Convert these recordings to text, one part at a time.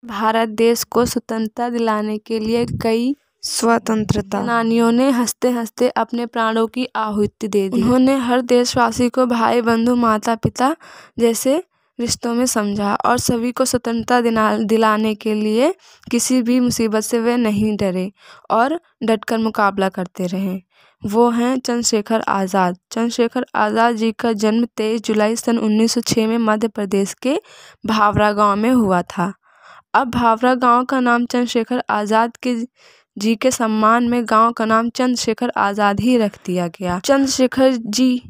भारत देश को स्वतंत्रता दिलाने के लिए कई स्वतंत्रता सेनानियों ने हंसते हंसते अपने प्राणों की आहुति दे दी। उन्होंने हर देशवासी को भाई बंधु माता पिता जैसे रिश्तों में समझा और सभी को स्वतंत्रता दिलाने के लिए किसी भी मुसीबत से वे नहीं डरे और डटकर मुकाबला करते रहे। वो हैं चंद्रशेखर आज़ाद। चंद्रशेखर आज़ाद जी का जन्म 23 जुलाई सन 1906 में मध्य प्रदेश के भावरा गांव में हुआ था। अब भावरा गांव का नाम चंद्रशेखर आज़ाद जी के सम्मान में गांव का नाम चंद्रशेखर आज़ाद ही रख दिया गया। चंद्रशेखर जी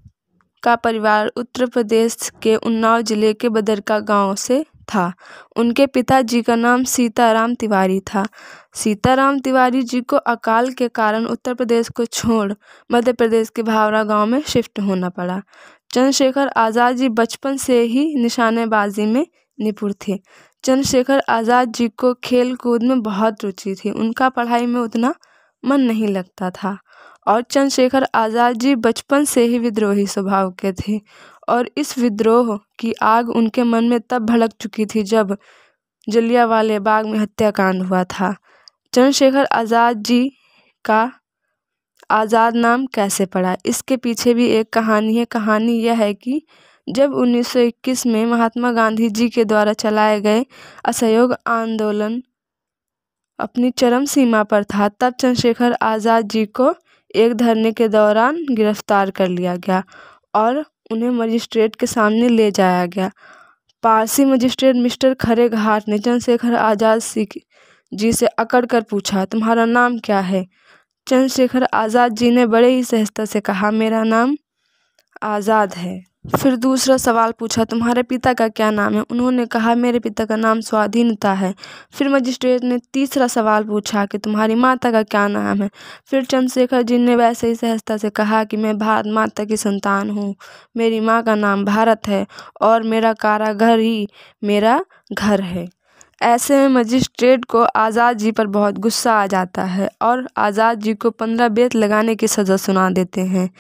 का परिवार उत्तर प्रदेश के उन्नाव जिले के बदरका गांव से था। उनके पिताजी का नाम सीताराम तिवारी था। सीताराम तिवारी जी को अकाल के कारण उत्तर प्रदेश को छोड़ मध्य प्रदेश के भावरा गांव में शिफ्ट होना पड़ा। चंद्रशेखर आज़ाद जी बचपन से ही निशानेबाजी में निपुण थे। चंद्रशेखर आज़ाद जी को खेल कूद में बहुत रुचि थी। उनका पढ़ाई में उतना मन नहीं लगता था और चंद्रशेखर आज़ाद जी बचपन से ही विद्रोही स्वभाव के थे और इस विद्रोह की आग उनके मन में तब भड़क चुकी थी जब जलियांवाला बाग में हत्याकांड हुआ था। चंद्रशेखर आज़ाद जी का आज़ाद नाम कैसे पड़ा, इसके पीछे भी एक कहानी है। कहानी यह है कि जब 1921 में महात्मा गांधी जी के द्वारा चलाए गए असहयोग आंदोलन अपनी चरम सीमा पर था, तब चंद्रशेखर आज़ाद जी को एक धरने के दौरान गिरफ्तार कर लिया गया और उन्हें मजिस्ट्रेट के सामने ले जाया गया। पारसी मजिस्ट्रेट मिस्टर खरे घाट ने चंद्रशेखर आज़ाद जी से अकड़ कर पूछा, तुम्हारा नाम क्या है? चंद्रशेखर आज़ाद जी ने बड़े ही सहजता से कहा, मेरा नाम आज़ाद है। फिर दूसरा सवाल पूछा, तुम्हारे पिता का क्या नाम है? उन्होंने कहा, मेरे पिता का नाम स्वाधीनता है। फिर मजिस्ट्रेट ने तीसरा सवाल पूछा कि तुम्हारी माता का क्या नाम है? फिर चंद्रशेखर जी ने वैसे ही सहजता से कहा कि मैं भारत माता की संतान हूँ, मेरी माँ का नाम भारत है और मेरा कारागार ही मेरा घर है। ऐसे में मजिस्ट्रेट को आज़ाद जी पर बहुत गुस्सा आ जाता है और आज़ाद जी को 15 बेत लगाने की सज़ा सुना देते हैं।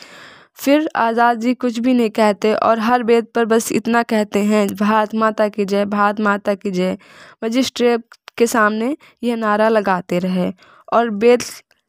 फिर आज़ाद जी कुछ भी नहीं कहते और हर बेत पर बस इतना कहते हैं, भारत माता की जय, भारत माता की जय। मजिस्ट्रेट के सामने यह नारा लगाते रहे और बेत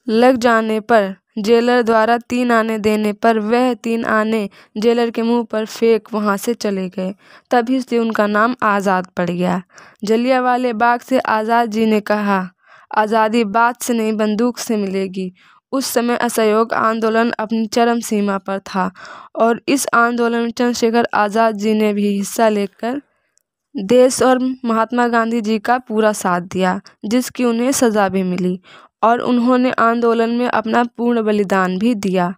लग जाने पर जेलर द्वारा 3 आने देने पर वह 3 आने जेलर के मुंह पर फेंक वहां से चले गए। तभी से उनका नाम आज़ाद पड़ गया। जलियांवाले बाग से आज़ाद जी ने कहा, आज़ादी बात से नहीं बंदूक से मिलेगी। उस समय असहयोग आंदोलन अपनी चरम सीमा पर था और इस आंदोलन में चंद्रशेखर आज़ाद जी ने भी हिस्सा लेकर देश और महात्मा गांधी जी का पूरा साथ दिया, जिसकी उन्हें सज़ा भी मिली और उन्होंने आंदोलन में अपना पूर्ण बलिदान भी दिया।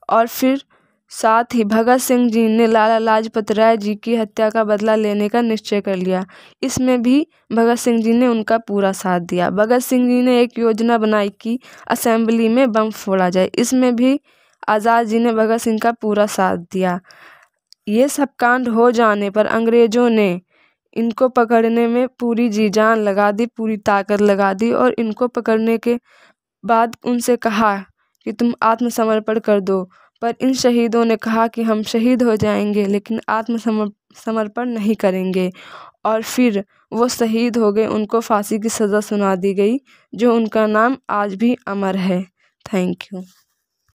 और फिर साथ ही भगत सिंह जी ने लाला लाजपत राय जी की हत्या का बदला लेने का निश्चय कर लिया। इसमें भी भगत सिंह जी ने उनका पूरा साथ दिया। भगत सिंह जी ने एक योजना बनाई कि असेंबली में बम फोड़ा जाए, इसमें भी आज़ाद जी ने भगत सिंह का पूरा साथ दिया। ये सब कांड हो जाने पर अंग्रेजों ने इनको पकड़ने में पूरी जी जान लगा दी, पूरी ताकत लगा दी और इनको पकड़ने के बाद उनसे कहा कि तुम आत्मसमर्पण कर दो। पर इन शहीदों ने कहा कि हम शहीद हो जाएंगे लेकिन आत्मसमर्पण नहीं करेंगे और फिर वो शहीद हो गए। उनको फांसी की सज़ा सुना दी गई, जो उनका नाम आज भी अमर है। Thank you.